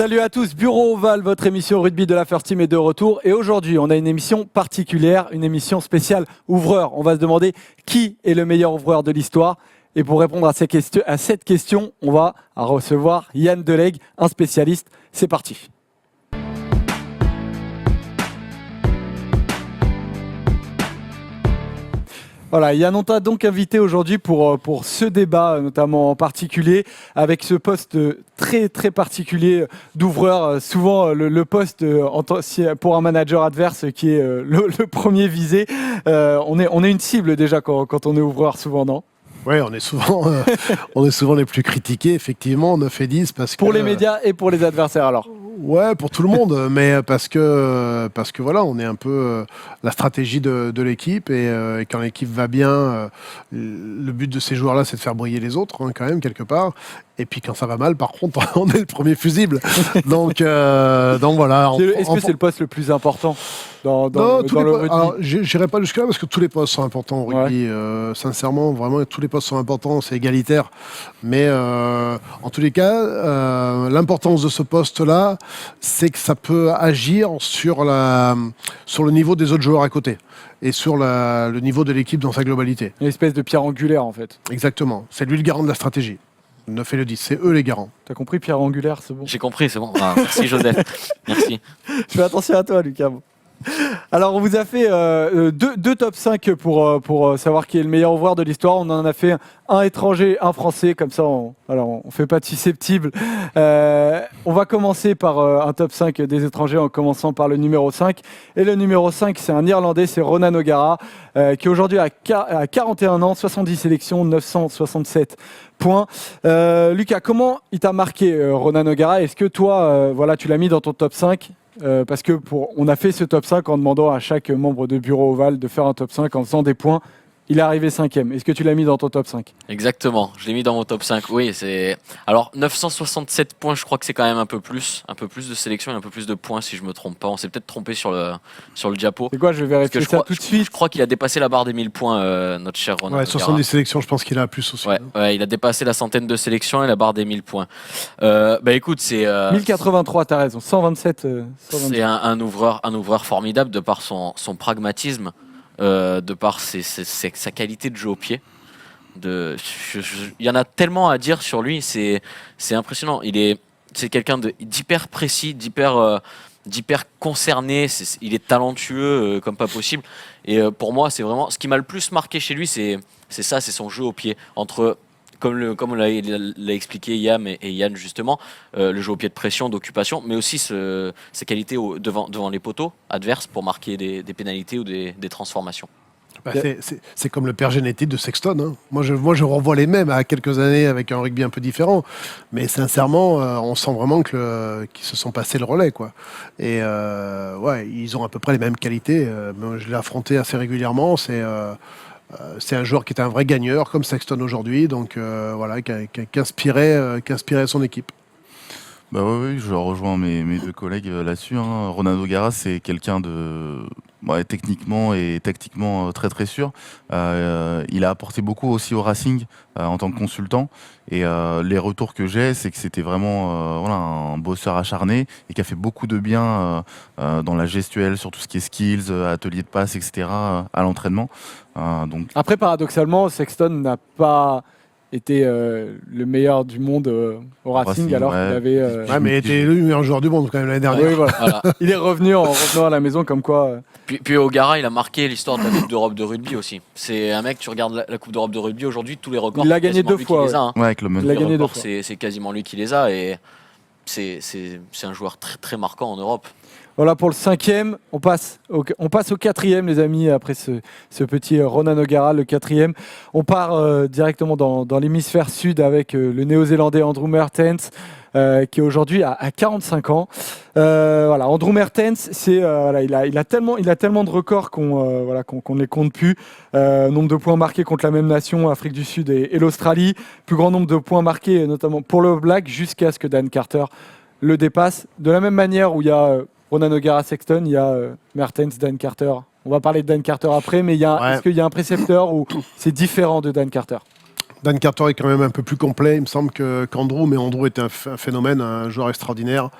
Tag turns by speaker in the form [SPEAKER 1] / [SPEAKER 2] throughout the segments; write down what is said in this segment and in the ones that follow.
[SPEAKER 1] Salut à tous, Bureau Oval, votre émission rugby de la First Team est de retour. Et aujourd'hui, on a une émission particulière, une émission spéciale ouvreur. On va se demander qui est le meilleur ouvreur de l'histoire. Et pour répondre à cette question, on va recevoir Yann Delegue, un spécialiste. C'est parti. Voilà, Yann, on t'a donc invité aujourd'hui pour ce débat, notamment en particulier, avec ce poste très très particulier d'ouvreur. Souvent, le poste pour un manager adverse qui est le premier visé. On est une cible déjà quand on est ouvreur, souvent, non ?
[SPEAKER 2] Oui, on est souvent les plus critiqués, effectivement, 9 et 10.
[SPEAKER 1] Pour les médias et pour les adversaires, alors ?
[SPEAKER 2] Ouais, pour tout le monde, mais parce que voilà, on est un peu la stratégie de l'équipe et quand l'équipe va bien, le but de ces joueurs-là, c'est de faire briller les autres, hein, quand même, quelque part. Et puis quand ça va mal, par contre, on est le premier fusible. Donc voilà.
[SPEAKER 1] Est-ce que c'est le poste le plus important dans le rugby ?
[SPEAKER 2] Alors, j'irai pas jusque-là parce que tous les postes sont importants au rugby. Ouais. Sincèrement, vraiment, tous les postes sont importants, c'est égalitaire. Mais en tous les cas, l'importance de ce poste-là, c'est que ça peut agir sur le niveau des autres joueurs à côté et sur le niveau de l'équipe dans sa globalité.
[SPEAKER 1] Une espèce de pierre angulaire, en fait.
[SPEAKER 2] Exactement. C'est lui le garant de la stratégie. Le 9 et le 10, c'est eux les garants.
[SPEAKER 1] T'as compris, pierre angulaire, c'est bon.
[SPEAKER 3] J'ai compris, c'est bon. Ah, merci Joseph. Merci.
[SPEAKER 1] Je fais attention à toi, Lucas. Alors, on vous a fait deux top 5 pour savoir qui est le meilleur ouvreur de l'histoire. On en a fait un étranger, un français, comme ça on ne fait pas de susceptible. On va commencer par un top 5 des étrangers en commençant par le numéro 5. Et le numéro 5, c'est un Irlandais, c'est Ronan O'Gara, qui aujourd'hui a 41 ans, 70 sélections, 967 points. Lucas, comment il t'a marqué, Ronan O'Gara ? Est-ce que toi, tu l'as mis dans ton top 5 ? Parce que on a fait ce top 5 en demandant à chaque membre de Bureau Oval de faire un top 5 en faisant des points. Il est arrivé 5e. Est-ce que tu l'as mis dans ton top 5 ?
[SPEAKER 3] Exactement, je l'ai mis dans mon top 5. Oui, alors 967 points, je crois que c'est quand même un peu plus de sélection et un peu plus de points si je me trompe pas. On s'est peut-être trompé sur le diapo.
[SPEAKER 1] C'est quoi ? Je vais vérifier ça tout de suite.
[SPEAKER 3] Je crois qu'il a dépassé la barre des 1000 points, notre cher Ronan.
[SPEAKER 2] Ouais, 70 sélections, je pense qu'il a plus aussi.
[SPEAKER 3] Ouais, il a dépassé la centaine de sélections et la barre des 1000 points. Écoute, c'est
[SPEAKER 1] 1083, t'as raison, 127.
[SPEAKER 3] C'est un ouvreur formidable de par son pragmatisme. De par sa qualité de jeu au pied. Il y en a tellement à dire sur lui, c'est impressionnant. C'est quelqu'un d'hyper précis, d'hyper concerné, il est talentueux comme pas possible. Et pour moi, c'est vraiment ce qui m'a le plus marqué chez lui, c'est son jeu au pied. Comme l'a expliqué Yam et Yann justement, le jeu au pied de pression, d'occupation, mais aussi ses qualités devant les poteaux adverses pour marquer des pénalités ou des transformations.
[SPEAKER 2] C'est comme le père génétique de Sexton. Hein. Moi, je renvoie les mêmes à quelques années avec un rugby un peu différent. Mais sincèrement, on sent vraiment qu'ils se sont passés le relais, quoi. Et ils ont à peu près les mêmes qualités. Je l'ai affronté assez régulièrement. C'est un joueur qui est un vrai gagneur, comme Sexton aujourd'hui, donc qui inspirait son équipe.
[SPEAKER 4] Bah oui, je rejoins mes deux collègues là-dessus. Hein. Ronan O'Gara, c'est quelqu'un de techniquement et tactiquement très très sûr. Il a apporté beaucoup aussi au Racing en tant que consultant. Et les retours que j'ai, c'est que c'était vraiment un bosseur acharné et qui a fait beaucoup de bien dans la gestuelle, sur tout ce qui est skills, atelier de passe, etc. À l'entraînement.
[SPEAKER 1] Après, paradoxalement, Sexton n'a pas été le meilleur du monde au Racing, alors qu'il avait...
[SPEAKER 2] mais il était élu le meilleur joueur du monde quand même l'année dernière.
[SPEAKER 1] Oui, voilà. Il est revenu en revenant à la maison comme quoi...
[SPEAKER 3] Puis O'Gara, il a marqué l'histoire de la Coupe d'Europe de rugby aussi. C'est un mec, tu regardes la Coupe d'Europe de rugby aujourd'hui, tous les records,
[SPEAKER 1] il l'a gagné 2 fois.
[SPEAKER 3] Les a, hein.
[SPEAKER 4] Ouais, avec le
[SPEAKER 1] il a gagné 2 fois.
[SPEAKER 3] C'est quasiment lui qui les a et c'est un joueur très, très marquant en Europe.
[SPEAKER 1] Voilà pour le 5e. On passe au 4e, les amis, après ce petit Ronan O'Gara, le 4e. On part directement dans l'hémisphère sud avec le néo-zélandais Andrew Mehrtens, qui aujourd'hui a 45 ans. Andrew Mehrtens, il a tellement de records qu'on ne les compte plus. Nombre de points marqués contre la même nation, Afrique du Sud et l'Australie. Plus grand nombre de points marqués, notamment pour le Black, jusqu'à ce que Dan Carter le dépasse. De la même manière où il y a Ronan O'Gara Sexton, il y a Mehrtens, Dan Carter. On va parler de Dan Carter après, mais est-ce qu'il y a un précepteur où c'est différent de Dan Carter ?
[SPEAKER 2] Dan Carter est quand même un peu plus complet, il me semble, qu'Andrew, mais Andrew était un phénomène, un joueur extraordinaire.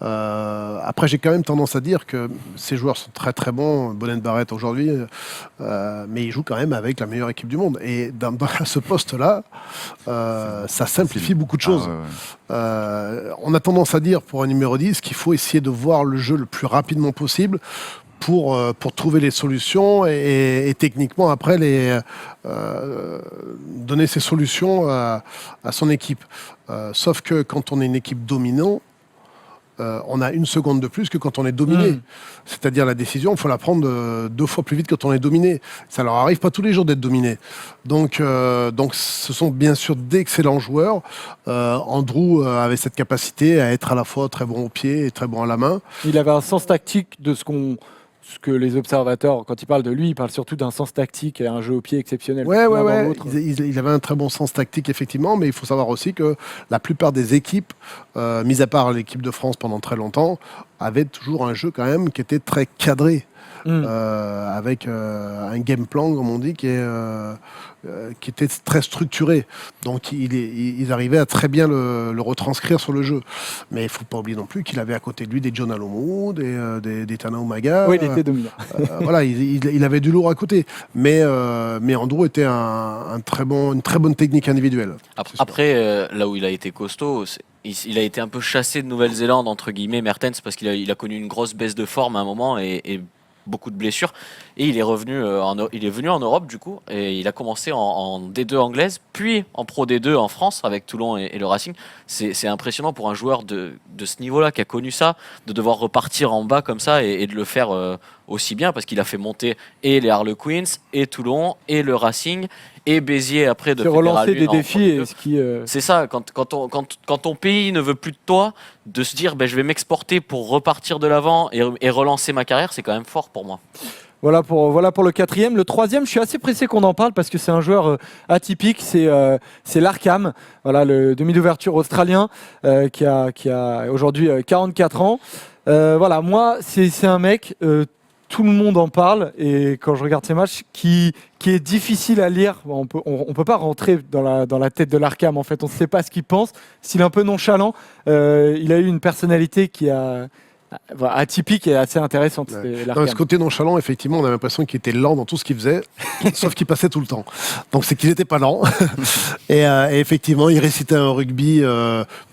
[SPEAKER 2] Après, j'ai quand même tendance à dire que ces joueurs sont très très bons, Bonen Barrett aujourd'hui, mais ils jouent quand même avec la meilleure équipe du monde. Et à ce poste-là, ça simplifie beaucoup de choses. On a tendance à dire pour un numéro 10 qu'il faut essayer de voir le jeu le plus rapidement possible pour trouver les solutions et techniquement après donner ces solutions à son équipe. Sauf que quand on est une équipe dominante, on a une seconde de plus que quand on est dominé. C'est-à-dire la décision, il faut la prendre 2 fois plus vite quand on est dominé. Ça leur arrive pas tous les jours d'être dominé. Donc ce sont bien sûr d'excellents joueurs. Andrew avait cette capacité à être à la fois très bon au pied et très bon à la main.
[SPEAKER 1] Il avait un sens tactique de ce que les observateurs, quand ils parlent de lui, ils parlent surtout d'un sens tactique et un jeu au pied exceptionnel.
[SPEAKER 2] Ouais. Il avait un très bon sens tactique, effectivement, mais il faut savoir aussi que la plupart des équipes, mis à part l'équipe de France pendant très longtemps, avaient toujours un jeu quand même qui était très cadré. Avec un game plan, comme on dit, qui était très structuré. Donc ils arrivaient à très bien le retranscrire sur le jeu. Mais il ne faut pas oublier non plus qu'il avait à côté de lui des John Alomo, des Tana Umaga.
[SPEAKER 1] Oui, il était dominant.
[SPEAKER 2] Voilà, il avait du lourd à côté. Mais Andrew était une très bonne technique individuelle.
[SPEAKER 3] Après, là où il a été costaud, il a été un peu chassé de Nouvelle-Zélande, entre guillemets, Mertens, parce qu'il a connu une grosse baisse de forme à un moment et beaucoup de blessures, et il est venu en Europe du coup, et il a commencé en D2 anglaise, puis en Pro D2 en France avec Toulon et le Racing. C'est impressionnant pour un joueur de ce niveau-là qui a connu ça, de devoir repartir en bas comme ça et de le faire aussi bien, parce qu'il a fait monter et les Harlequins et Toulon et le Racing et Béziers après de
[SPEAKER 1] relancer des défis et
[SPEAKER 3] c'est ça, quand ton pays ne veut plus de toi, de se dire je vais m'exporter pour repartir de l'avant et relancer ma carrière, c'est quand même fort pour moi.
[SPEAKER 1] Voilà pour le 4e. Le 3e, je suis assez pressé qu'on en parle parce que c'est un joueur atypique, c'est Larkham, voilà, le demi d'ouverture australien qui a aujourd'hui 44 ans. Voilà, moi, c'est un mec, tout le monde en parle, et quand je regarde ces matchs, qui est difficile à lire. On peut pas rentrer dans la tête de Larkham, en fait. On ne sait pas ce qu'il pense. S'il est un peu nonchalant, il a eu une personnalité atypique et assez intéressante.
[SPEAKER 2] Ce côté nonchalant, effectivement, on a l'impression qu'il était lent dans tout ce qu'il faisait, sauf qu'il passait tout le temps. Donc c'est qu'il n'était pas lent. et effectivement, il récitait un rugby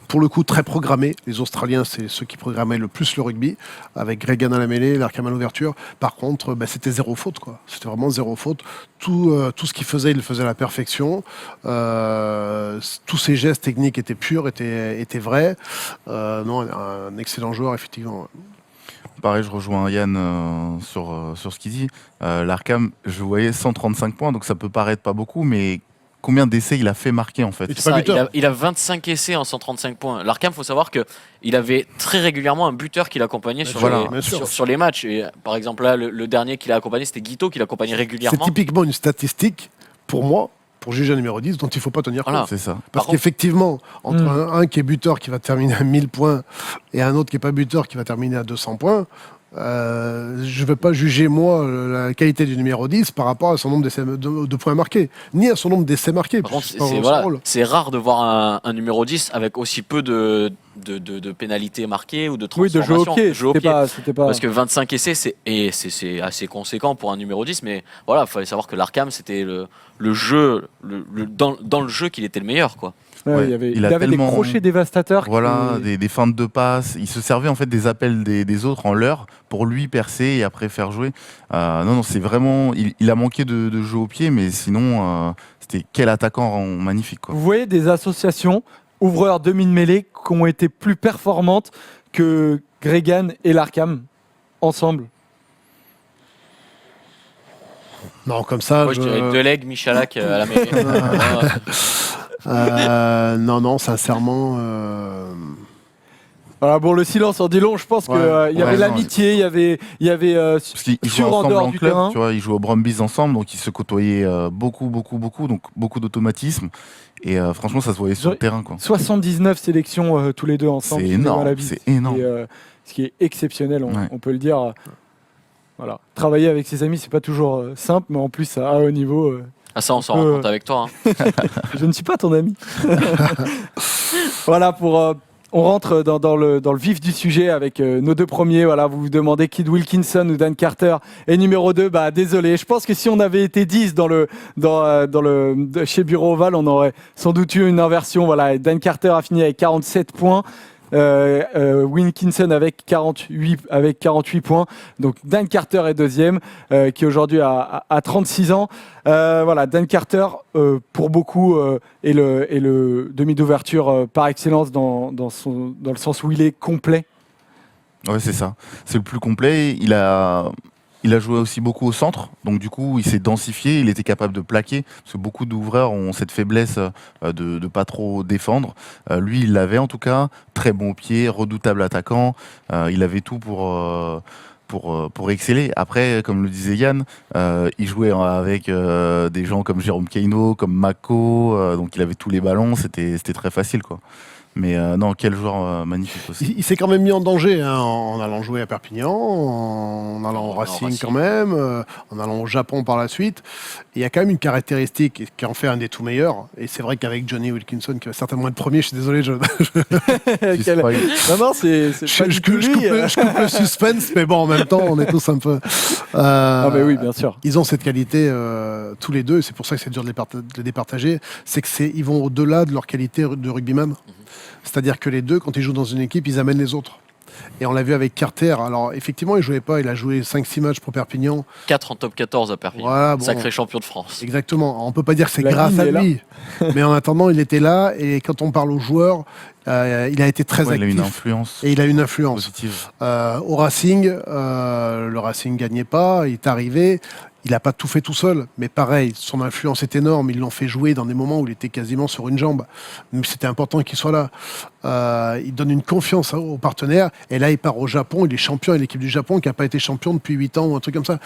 [SPEAKER 2] pour le coup très programmé. Les Australiens, c'est ceux qui programmaient le plus le rugby, avec Gregan à la mêlée, Larkham à l'ouverture. Par contre, c'était 0 faute, quoi. C'était vraiment 0 faute. Tout ce qu'il faisait, il le faisait à la perfection. Tous ses gestes techniques étaient purs, étaient vrais. Non, un excellent joueur, effectivement.
[SPEAKER 4] Pareil, je rejoins Yann sur ce qu'il dit. Larkham, je voyais 135 points, donc ça peut paraître pas beaucoup, mais combien d'essais il a fait marquer en fait?
[SPEAKER 3] Il a 25 essais en 135 points. Larkham, il faut savoir qu'il avait très régulièrement un buteur qui l'accompagnait sur les matchs. Et, par exemple, là, le dernier qu'il a accompagné, c'était Guito qui l'accompagnait régulièrement.
[SPEAKER 2] C'est typiquement une statistique, pour moi, pour juger un numéro 10, dont il ne faut pas tenir compte.
[SPEAKER 4] C'est ça.
[SPEAKER 2] Parce qu'effectivement, entre un qui est buteur qui va terminer à 1000 points et un autre qui n'est pas buteur qui va terminer à 200 points, je ne vais pas juger, moi, la qualité du numéro 10 par rapport à son nombre de points marqués, ni à son nombre d'essais marqués.
[SPEAKER 3] Par contre, c'est rare de voir un numéro 10 avec aussi peu de pénalités marquées ou de transformations.
[SPEAKER 1] Oui, de jeu au pied. C'était pas...
[SPEAKER 3] Parce que 25 essais, c'est assez conséquent pour un numéro 10, mais voilà, il fallait savoir que Larkham, c'était le jeu, dans le jeu qu'il était le meilleur, quoi.
[SPEAKER 1] Ouais, il avait des crochets dévastateurs.
[SPEAKER 4] Voilà, des feintes de passe. Il se servait en fait des appels des autres en leur pour lui percer et après faire jouer. Non, c'est vraiment. Il a manqué de jeu au pied, mais sinon, c'était quel attaquant magnifique, quoi.
[SPEAKER 1] Vous voyez des associations ouvreurs demi-de-mêlée qui ont été plus performantes que Gregan et Larkham ensemble?
[SPEAKER 2] Non, comme ça.
[SPEAKER 3] Moi, je dirais Delegue, Michalak à la mêlée.
[SPEAKER 2] Non, sincèrement.
[SPEAKER 1] Voilà, bon, le silence en dit long. Je pense qu'il y avait l'amitié, il y avait
[SPEAKER 4] parce qu'ils jouent ensemble en club, tu vois, ils jouent au Brumbies ensemble, donc ils se côtoyaient beaucoup, donc beaucoup d'automatisme. Et franchement, ça se voyait sur le terrain, quoi.
[SPEAKER 1] 79 sélections tous les deux ensemble.
[SPEAKER 4] C'est énorme. C'est énorme.
[SPEAKER 1] Ce qui est exceptionnel, on peut le dire. Voilà. Travailler avec ses amis, c'est pas toujours simple, mais en plus à haut niveau.
[SPEAKER 3] Ah ça, on s'en rend compte avec toi. Hein.
[SPEAKER 1] Je ne suis pas ton ami. Voilà, on rentre dans le vif du sujet avec nos deux premiers. Voilà, vous vous demandez Kid Wilkinson ou Dan Carter. Et numéro 2, bah désolé. Je pense que si on avait été 10 chez Bureau Oval, on aurait sans doute eu une inversion. Voilà, et Dan Carter a fini avec 47 points. Wilkinson avec 48 points. Donc Dan Carter est deuxième, qui aujourd'hui a 36 ans. Voilà, Dan Carter, pour beaucoup, est le demi d'ouverture par excellence dans le sens où il est complet.
[SPEAKER 4] Ouais, c'est ça. C'est le plus complet. Il a joué aussi beaucoup au centre, donc du coup il s'est densifié, il était capable de plaquer, parce que beaucoup d'ouvreurs ont cette faiblesse de pas trop défendre. Lui il l'avait en tout cas, très bon au pied, redoutable attaquant, il avait tout pour exceller. Après, comme le disait Yann, il jouait avec des gens comme Jérôme Kaino, comme Mako, donc il avait tous les ballons, c'était très facile quoi. Mais non, quel joueur magnifique aussi.
[SPEAKER 2] Il s'est quand même mis en danger en allant jouer à Perpignan, en allant au Racing quand même, en allant au Japon par la suite. Il y a quand même une caractéristique qui en fait un des tout meilleurs. Et c'est vrai qu'avec Johnny Wilkinson, qui va certainement être premier, je suis désolé.
[SPEAKER 1] Non, c'est pas du tout lui.
[SPEAKER 2] Je coupe le suspense, mais bon, en même temps, on est tous un peu...
[SPEAKER 1] Ah mais oui, bien sûr.
[SPEAKER 2] Ils ont cette qualité tous les deux, et c'est pour ça que c'est dur de les départager. Ils vont au-delà de leur qualité de rugbyman. C'est-à-dire que les deux, quand ils jouent dans une équipe, ils amènent les autres. Et on l'a vu avec Carter. Alors, effectivement, il jouait pas. Il a joué 5-6 matchs pour Perpignan.
[SPEAKER 3] 4 en top 14 à Perpignan.
[SPEAKER 2] Voilà, bon.
[SPEAKER 3] Sacré champion de France.
[SPEAKER 2] Exactement. On peut pas dire que c'est
[SPEAKER 1] La
[SPEAKER 2] grâce
[SPEAKER 1] ligne
[SPEAKER 2] à
[SPEAKER 1] est là.
[SPEAKER 2] lui. Mais en attendant, il était là. Et quand on parle aux joueurs, il a été très
[SPEAKER 4] Ouais, il a
[SPEAKER 2] actif.
[SPEAKER 4] une influence
[SPEAKER 2] Et il a une influence.
[SPEAKER 4] positive.
[SPEAKER 2] Au Racing, le Racing gagnait pas. Il est arrivé. Il n'a pas tout fait tout seul, mais pareil, son influence est énorme. Ils l'ont fait jouer dans des moments où il était quasiment sur une jambe. Mais c'était important qu'il soit là. Il donne une confiance aux partenaires. Et là, il part au Japon. Il est champion et l'équipe du Japon qui n'a pas été champion depuis 8 ans ou un truc comme ça.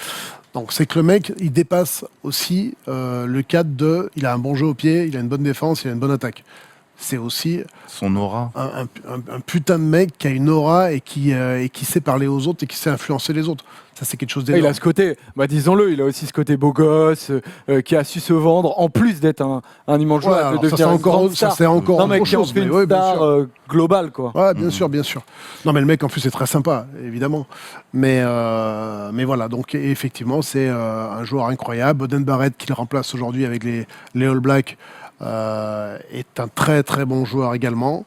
[SPEAKER 2] Donc c'est que le mec, il dépasse aussi le cadre de... Il a un bon jeu au pied, il a une bonne défense, il a une bonne attaque. C'est aussi
[SPEAKER 4] Son aura.
[SPEAKER 2] un putain de mec qui a une aura et qui sait parler aux autres et qui sait influencer les autres. Ça, c'est quelque chose
[SPEAKER 1] Il
[SPEAKER 2] d'énorme.
[SPEAKER 1] a ce côté, disons-le, il a aussi ce côté beau gosse, qui a su se vendre, en plus d'être un immense joueur,
[SPEAKER 2] alors
[SPEAKER 1] de
[SPEAKER 2] ça, c'est
[SPEAKER 1] devenir une
[SPEAKER 2] encore,
[SPEAKER 1] grande star.
[SPEAKER 2] ça, c'est encore
[SPEAKER 1] Non, mais
[SPEAKER 2] autre
[SPEAKER 1] qui en
[SPEAKER 2] chose.
[SPEAKER 1] fait
[SPEAKER 2] Mais
[SPEAKER 1] une
[SPEAKER 2] ouais, bien
[SPEAKER 1] star
[SPEAKER 2] sûr.
[SPEAKER 1] globale, quoi.
[SPEAKER 2] Ouais, bien sûr, bien sûr. Non, mais le mec, en plus, est très sympa, évidemment. Mais voilà, donc effectivement, c'est un joueur incroyable. Boden Barrett, qui le remplace aujourd'hui avec les All Blacks, est un très, très bon joueur également.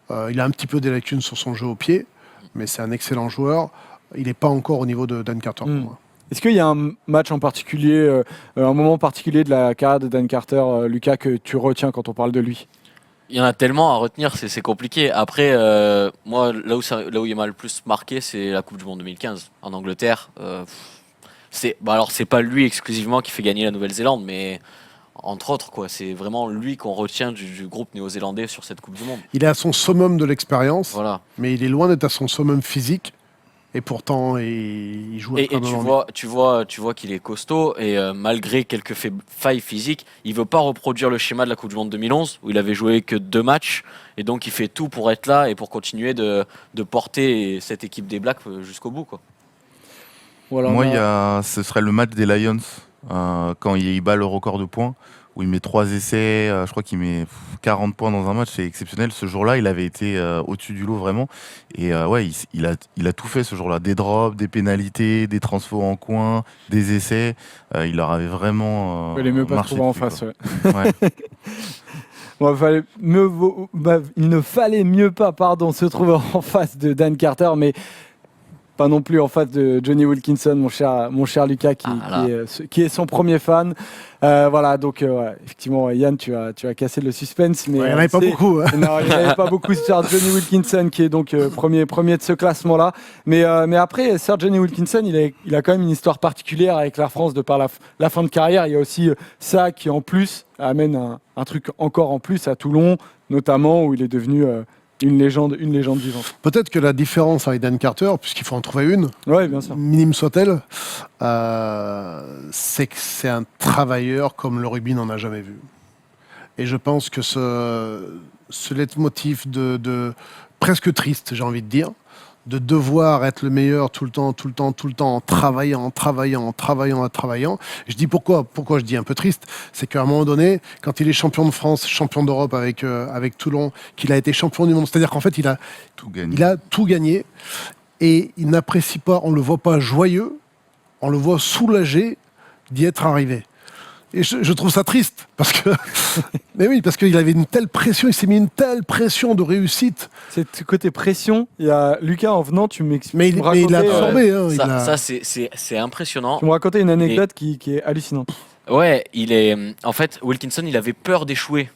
[SPEAKER 2] Il a un petit peu des lacunes sur son jeu au pied, mais c'est un excellent joueur. Il n'est pas encore au niveau de Dan Carter pour moi.
[SPEAKER 1] Est-ce qu'il y a un match en particulier, un moment particulier de la carrière de Dan Carter, Lucas, que tu retiens quand on parle de lui ?
[SPEAKER 3] Il y en a tellement à retenir, c'est compliqué. Après, moi, là où il m'a le plus marqué, c'est la Coupe du Monde 2015 en Angleterre. Alors, c'est pas lui exclusivement qui fait gagner la Nouvelle-Zélande, mais entre autres, quoi. C'est vraiment lui qu'on retient du groupe néo-zélandais sur cette Coupe du Monde.
[SPEAKER 2] Il est à son summum de l'expérience,
[SPEAKER 3] Voilà.
[SPEAKER 2] mais il est loin d'être à son summum physique. Et pourtant, il joue
[SPEAKER 3] Et
[SPEAKER 2] comme
[SPEAKER 3] tu vois qu'il est costaud et malgré quelques failles physiques, il veut pas reproduire le schéma de la Coupe du Monde 2011 où il avait joué que 2 matchs et donc il fait tout pour être là et pour continuer de porter cette équipe des Blacks jusqu'au bout, quoi.
[SPEAKER 1] Voilà,
[SPEAKER 4] Moi, ce serait le match des Lions, quand il bat le record de points, où il met 3 essais, je crois qu'il met 40 points dans un match, c'est exceptionnel. Ce jour-là, il avait été au-dessus du lot vraiment. Et ouais, il a tout fait ce jour-là. Des drops, des pénalités, des transfos en coin, des essais. Il leur avait vraiment
[SPEAKER 1] il est mieux pas se
[SPEAKER 4] marché
[SPEAKER 1] trouver en
[SPEAKER 4] dessus,
[SPEAKER 1] face.
[SPEAKER 4] quoi.
[SPEAKER 1] Ouais.
[SPEAKER 4] Ouais.
[SPEAKER 1] Il ne fallait mieux pas, se trouver en face de Dan Carter, mais pas non plus en face de Johnny Wilkinson, mon cher Lucas, qui est son premier fan. Voilà, donc effectivement, Yann, tu as cassé le suspense. Mais
[SPEAKER 2] il n'y en avait pas beaucoup. Hein.
[SPEAKER 1] Non, il n'y en avait pas beaucoup sur Johnny Wilkinson, qui est donc premier de ce classement-là. Mais après, Sir Johnny Wilkinson, il a quand même une histoire particulière avec l'Air France de par la fin de carrière. Il y a aussi ça qui, en plus, amène un truc encore en plus à Toulon, notamment où il est devenu une légende vivante.
[SPEAKER 2] Peut-être que la différence avec Dan Carter, puisqu'il faut en trouver une,
[SPEAKER 1] Oui, bien sûr.
[SPEAKER 2] minime soit-elle, c'est que c'est un travailleur comme le rugby n'en a jamais vu. Et je pense que ce leitmotiv de presque triste, j'ai envie de dire, de devoir être le meilleur tout le temps, en travaillant. Je dis pourquoi je dis un peu triste, c'est qu'à un moment donné, quand il est champion de France, champion d'Europe avec Toulon, qu'il a été champion du monde, c'est-à-dire qu'en fait, il a tout gagné et il n'apprécie pas, on le voit pas joyeux, on le voit soulagé d'y être arrivé. Et je trouve ça triste, parce que mais oui, parce qu'il avait une telle pression, il s'est mis une telle pression de réussite.
[SPEAKER 1] C'est côté pression. Il y a Lucas en venant, tu
[SPEAKER 2] Mais il a absorbé.
[SPEAKER 3] Ça, c'est impressionnant.
[SPEAKER 1] Tu me racontais une anecdote qui est hallucinante.
[SPEAKER 3] Ouais, en fait, Wilkinson, il avait peur d'échouer.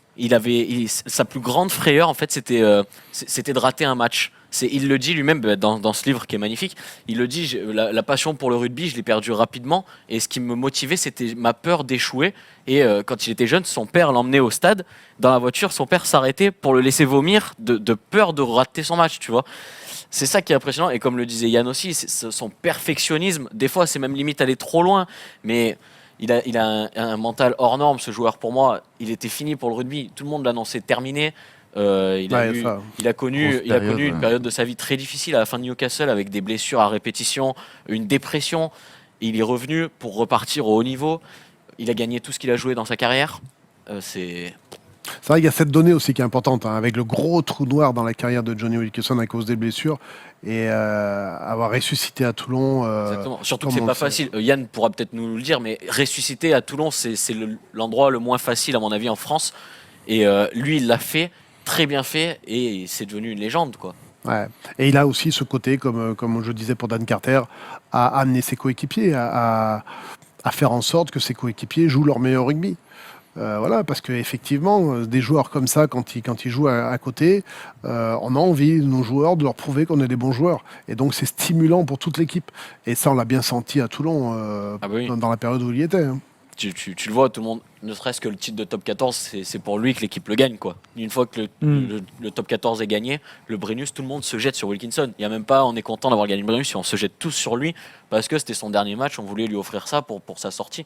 [SPEAKER 3] Sa plus grande frayeur, en fait, c'était de rater un match. Il le dit lui-même dans ce livre qui est magnifique. Il le dit, la passion pour le rugby, je l'ai perdue rapidement. Et ce qui me motivait, c'était ma peur d'échouer. Et quand il était jeune, son père l'emmenait au stade. Dans la voiture, son père s'arrêtait pour le laisser vomir de peur de rater son match, tu vois. C'est ça qui est impressionnant. Et comme le disait Yann aussi, son perfectionnisme, des fois, c'est même limite aller trop loin. Mais il a un mental hors norme, ce joueur. Pour moi, il était fini pour le rugby. Tout le monde l'annonçait terminé. Il a connu une période de sa vie très difficile à la fin de Newcastle avec des blessures à répétition, une dépression. Il est revenu pour repartir au haut niveau. Il a gagné tout ce qu'il a joué dans sa carrière. C'est
[SPEAKER 2] vrai qu'il y a cette donnée aussi qui est importante, avec le gros trou noir dans la carrière de Johnny Wilkinson à cause des blessures et avoir ressuscité à Toulon.
[SPEAKER 3] Exactement. Surtout que c'est pas facile. Yann pourra peut-être nous le dire, mais ressusciter à Toulon, c'est l'endroit le moins facile à mon avis en France. Et lui, il l'a fait. Très bien fait et c'est devenu une légende, quoi.
[SPEAKER 2] Ouais. Et il a aussi ce côté, comme je disais pour Dan Carter, à amener ses coéquipiers, à faire en sorte que ses coéquipiers jouent leur meilleur rugby. Voilà, parce qu'effectivement, des joueurs comme ça, quand ils jouent à côté, on a envie, nos joueurs, de leur prouver qu'on est des bons joueurs. Et donc c'est stimulant pour toute l'équipe. Et ça, on l'a bien senti à Toulon dans la période où il y était.
[SPEAKER 3] Tu le vois, tout le monde, ne serait-ce que le titre de top 14, c'est pour lui que l'équipe le gagne, quoi. Une fois que le top 14 est gagné, le Brennus, tout le monde se jette sur Wilkinson. Il y a même pas, on est content d'avoir gagné le Brennus, et on se jette tous sur lui parce que c'était son dernier match, on voulait lui offrir ça pour sa sortie.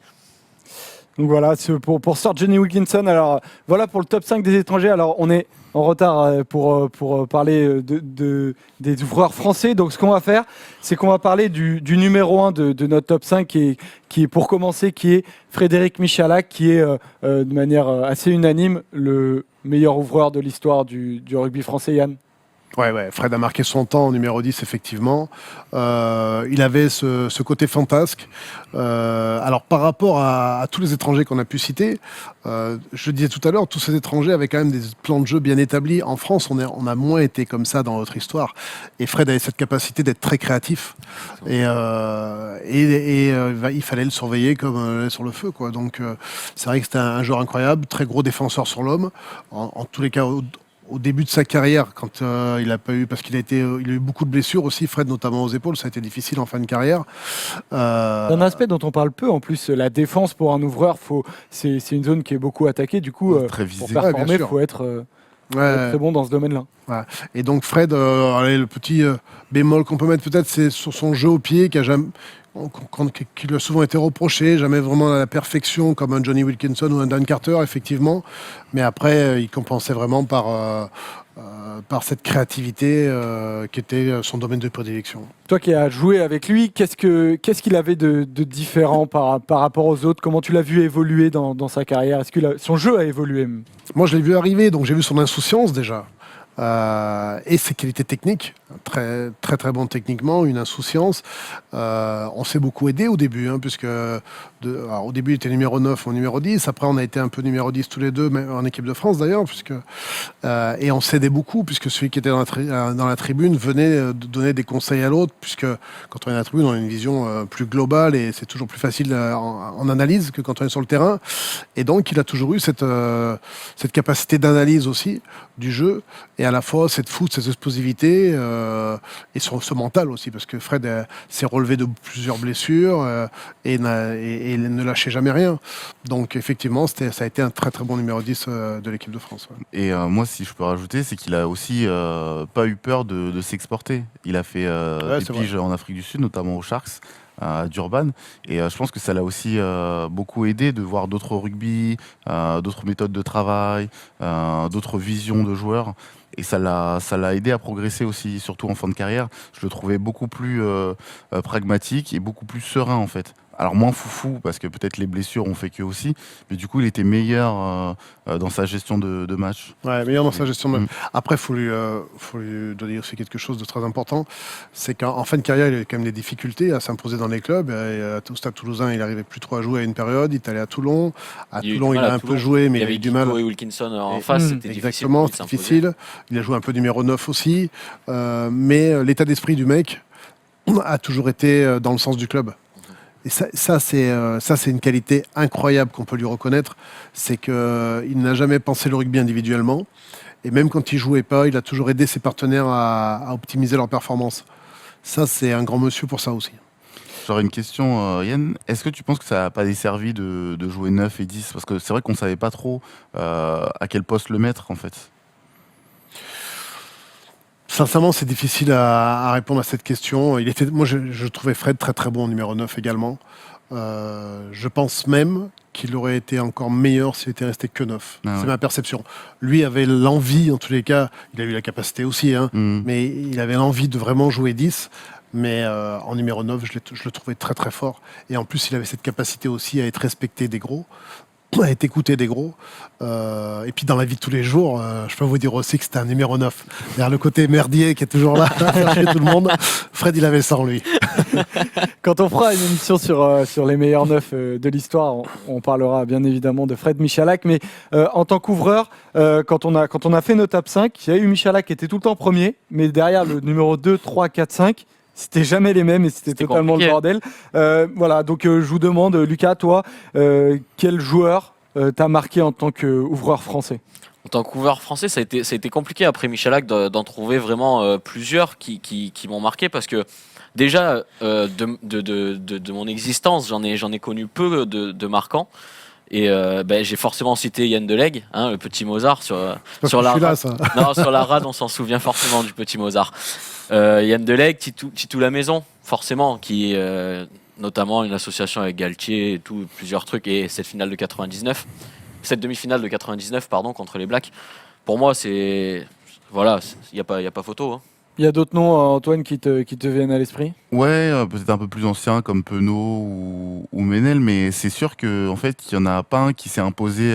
[SPEAKER 1] Donc voilà, pour Sir Johnny Wilkinson. Alors voilà pour le top 5 des étrangers. Alors on est en retard pour parler des ouvreurs français. Donc ce qu'on va faire, c'est qu'on va parler du numéro 1 de notre top 5 qui est pour commencer, qui est Frédéric Michalak, qui est de manière assez unanime le meilleur ouvreur de l'histoire du rugby français. Yann.
[SPEAKER 2] Ouais, Fred a marqué son temps en numéro 10, effectivement. Il avait ce côté fantasque. Alors, par rapport à tous les étrangers qu'on a pu citer, je le disais tout à l'heure, tous ces étrangers avaient quand même des plans de jeu bien établis. En France, on a moins été comme ça dans notre histoire. Et Fred avait cette capacité d'être très créatif. Et il fallait le surveiller comme sur le feu, quoi. Donc, c'est vrai que c'était un joueur incroyable, très gros défenseur sur l'homme. En tous les cas, au début de sa carrière, quand il a pas eu, parce qu'il a eu beaucoup de blessures aussi, Fred, notamment aux épaules, ça a été difficile en fin de carrière.
[SPEAKER 1] Un aspect dont on parle peu, en plus, la défense pour un ouvreur, c'est une zone qui est beaucoup attaquée. Du coup, pour performer, il faut être très bon dans ce domaine-là.
[SPEAKER 2] Ouais. Et donc Fred, le petit bémol qu'on peut mettre peut-être, c'est sur son jeu au pied, qui lui a souvent été reproché, jamais vraiment à la perfection comme un Johnny Wilkinson ou un Dan Carter, effectivement. Mais après, il compensait vraiment par cette créativité qui était son domaine de prédilection.
[SPEAKER 1] Toi qui as joué avec lui, qu'est-ce qu'il avait de différent par rapport aux autres? Comment tu l'as vu évoluer dans sa carrière? Est-ce que son jeu a évolué?
[SPEAKER 2] Moi, je l'ai vu arriver, donc j'ai vu son insouciance déjà. Et ses qualités techniques, très très très bon techniquement, une insouciance. On s'est beaucoup aidé au début, puisque au début il était numéro 9 ou numéro 10, après on a été un peu numéro 10 tous les deux, même en équipe de France d'ailleurs, et on s'aidait beaucoup, puisque celui qui était dans la tribune venait donner des conseils à l'autre, puisque quand on est dans la tribune on a une vision plus globale et c'est toujours plus facile en analyse que quand on est sur le terrain. Et donc il a toujours eu cette capacité d'analyse aussi du jeu, et à la fois cette explosivité et ce mental aussi, parce que Fred s'est relevé de plusieurs blessures et ne lâchait jamais rien. Donc effectivement, ça a été un très très bon numéro 10 de l'équipe de France. Ouais.
[SPEAKER 4] Et moi, si je peux rajouter, c'est qu'il a aussi pas eu peur de s'exporter. Il a fait des piges en Afrique du Sud, notamment aux Sharks. à Durban. Et je pense que ça l'a aussi beaucoup aidé de voir d'autres rugby, d'autres méthodes de travail, d'autres visions de joueurs. Et ça l'a aidé à progresser aussi, surtout en fin de carrière. Je le trouvais beaucoup plus pragmatique et beaucoup plus serein en fait. Alors moins foufou, parce que peut-être les blessures ont fait que aussi, mais du coup il était meilleur dans sa gestion de match.
[SPEAKER 2] Ouais, meilleur dans sa gestion de
[SPEAKER 4] Mm.
[SPEAKER 2] match. Après, faut lui donner aussi quelque chose de très important, c'est qu'en fin de carrière, il avait quand même des difficultés à s'imposer dans les clubs. Et, au Stade Toulousain, il n'arrivait plus trop à jouer à une période. Il est allé à Toulon. À
[SPEAKER 3] Il a eu
[SPEAKER 2] Toulon,
[SPEAKER 3] du
[SPEAKER 2] il
[SPEAKER 3] mal
[SPEAKER 2] a
[SPEAKER 3] à
[SPEAKER 2] un
[SPEAKER 3] Toulon.
[SPEAKER 2] peu joué, mais
[SPEAKER 3] Il y
[SPEAKER 2] il a
[SPEAKER 3] avait
[SPEAKER 2] eu du mal.
[SPEAKER 3] Kiko et Wilkinson en
[SPEAKER 2] Et-
[SPEAKER 3] face,
[SPEAKER 1] Mm.
[SPEAKER 3] c'était
[SPEAKER 2] Exactement,
[SPEAKER 3] difficile.
[SPEAKER 2] c'est difficile. Il a joué un peu numéro 9 aussi. Mais l'état d'esprit du mec a toujours été dans le sens du club. Et ça, c'est une qualité incroyable qu'on peut lui reconnaître. C'est qu'il n'a jamais pensé le rugby individuellement. Et même quand il jouait pas, il a toujours aidé ses partenaires à optimiser leur performance. Ça, c'est un grand monsieur pour ça aussi.
[SPEAKER 4] J'aurais une question, Yann. Est-ce que tu penses que ça n'a pas desservi de jouer 9 et 10? Parce que c'est vrai qu'on ne savait pas trop à quel poste le mettre en fait.
[SPEAKER 2] Sincèrement, c'est difficile à répondre à cette question. Moi, je trouvais Fred très très bon en numéro 9 également. Je pense même qu'il aurait été encore meilleur s'il était resté que 9.
[SPEAKER 4] Ah
[SPEAKER 2] C'est
[SPEAKER 4] ouais.
[SPEAKER 2] ma perception. Lui avait l'envie, en tous les cas, il a eu la capacité aussi, hein,
[SPEAKER 4] Mm.
[SPEAKER 2] mais il avait l'envie de vraiment jouer 10. Mais en numéro 9, je le trouvais très très fort. Et en plus, il avait cette capacité aussi à être respecté des gros, à être écouté des gros. Et puis dans la vie de tous les jours, je peux vous dire aussi que c'était un numéro 9. Derrière le côté merdier qui est toujours là à faire chier tout le monde, Fred, il avait ça en lui.
[SPEAKER 1] Quand on fera une émission sur les meilleurs neufs de l'histoire, on parlera bien évidemment de Fred Michalak. Mais en tant qu'ouvreur, quand on a fait nos top 5, il y a eu Michalak qui était tout le temps premier, mais derrière le numéro 2, 3, 4, 5, c'était jamais les mêmes et c'était totalement
[SPEAKER 3] compliqué.
[SPEAKER 1] le bordel. Voilà, donc je vous demande, Lucas, toi, quel joueur t'a marqué en tant qu'ouvreur français?
[SPEAKER 3] En tant qu'ouvreur français, ça a été compliqué après Michalak d'en trouver vraiment plusieurs qui m'ont marqué parce que déjà de mon existence, j'en ai connu peu de marquants. Et j'ai forcément cité Yann Delegue, hein, le petit Mozart sur la
[SPEAKER 2] Je suis là,
[SPEAKER 3] rade.
[SPEAKER 2] ça.
[SPEAKER 3] Non, sur la rade, on s'en souvient forcément du petit Mozart. Yann Delegue, Titou la Maison, forcément, qui notamment une association avec Galtier et tout, plusieurs trucs, et cette demi-finale de 99, pardon, contre les Blacks. Pour moi, voilà, il y a pas photo. Hein.
[SPEAKER 1] Il y a d'autres noms, Antoine, qui te viennent à l'esprit?
[SPEAKER 4] Ouais, peut-être un peu plus ancien comme Penaud ou Ménel, mais c'est sûr que en fait, il y en a pas un qui s'est imposé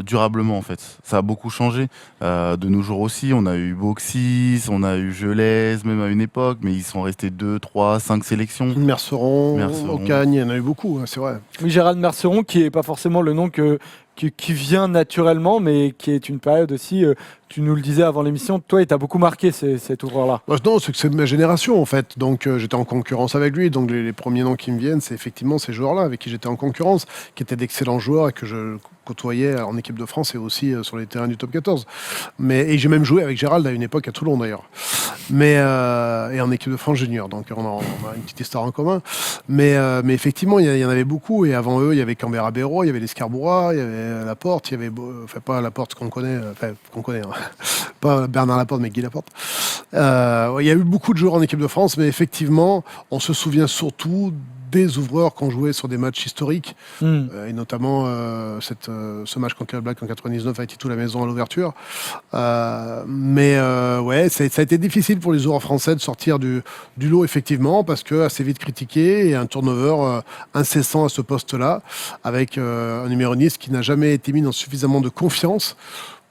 [SPEAKER 4] durablement en fait. Ça a beaucoup changé. De nos jours aussi, on a eu Boxis, on a eu Gelez, même à une époque, mais ils sont restés 2, 3, 5 sélections.
[SPEAKER 2] Merceron,
[SPEAKER 4] Merceron.
[SPEAKER 2] Ocagne, il y en a eu beaucoup, hein, c'est vrai.
[SPEAKER 1] Oui, Gérald Merceron, qui n'est pas forcément le nom qui vient naturellement, mais qui est une période aussi, tu nous le disais avant l'émission, toi, il t'a beaucoup marqué cet ouvreur-là.
[SPEAKER 2] Non, c'est que c'est de ma génération en fait. Donc j'étais en concurrence avec lui. Donc les premiers noms qui me viennent, c'est effectivement ces joueurs-là avec qui j'étais en concurrence, qui étaient d'excellents joueurs et que je côtoyais en équipe de France et aussi sur les terrains du top 14. Et j'ai même joué avec Gérald à une époque à Toulon d'ailleurs. Et en équipe de France junior. Donc on a une petite histoire en commun. Mais effectivement, il y en avait beaucoup. Et avant eux, il y avait Canberra Béraud, il y avait les Scarborough, il y avait Laporte, il y avait pas Laporte qu'on connaît, hein. Pas Bernard Laporte, mais Guy Laporte. Il y a eu beaucoup de joueurs en équipe de France, mais effectivement, on se souvient surtout des ouvreurs qui ont joué sur des matchs historiques, et notamment ce match contre les Blacks en 99 avec Titou la Maison à l'ouverture. Ouais, ça a été difficile pour les ouvreurs français de sortir du lot, effectivement, parce que assez vite critiqué et un turnover incessant à ce poste-là, avec un numéro 10 qui n'a jamais été mis dans suffisamment de confiance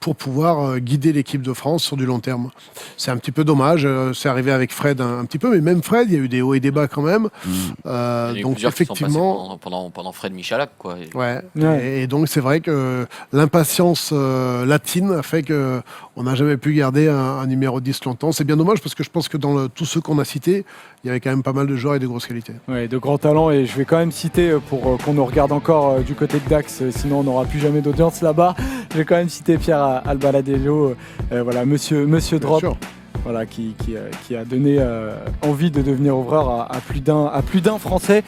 [SPEAKER 2] pour pouvoir guider l'équipe de France sur du long terme. C'est un petit peu dommage, c'est arrivé avec Fred un petit peu, mais même Fred, il y a eu des hauts et des bas quand même.
[SPEAKER 3] Il y en a eu
[SPEAKER 2] Donc
[SPEAKER 3] plusieurs qui sont
[SPEAKER 2] effectivement,
[SPEAKER 3] passés pendant Fred Michalak, quoi.
[SPEAKER 2] ouais.
[SPEAKER 1] Ouais.
[SPEAKER 2] Et donc c'est vrai que l'impatience latine a fait que on n'a jamais pu garder un numéro 10 longtemps. C'est bien dommage parce que je pense que dans tous ceux qu'on a cités, il y avait quand même pas mal de joueurs et de grosses qualités.
[SPEAKER 1] Ouais, de grands talents, et je vais quand même citer pour qu'on nous regarde encore du côté de Dax, sinon on n'aura plus jamais d'audience là-bas. Je vais quand même citer Pierre Albaladello, voilà, monsieur
[SPEAKER 2] Bien
[SPEAKER 1] Drop,
[SPEAKER 2] sûr.
[SPEAKER 1] voilà, qui a donné envie de devenir ouvreur à plus d'un Français.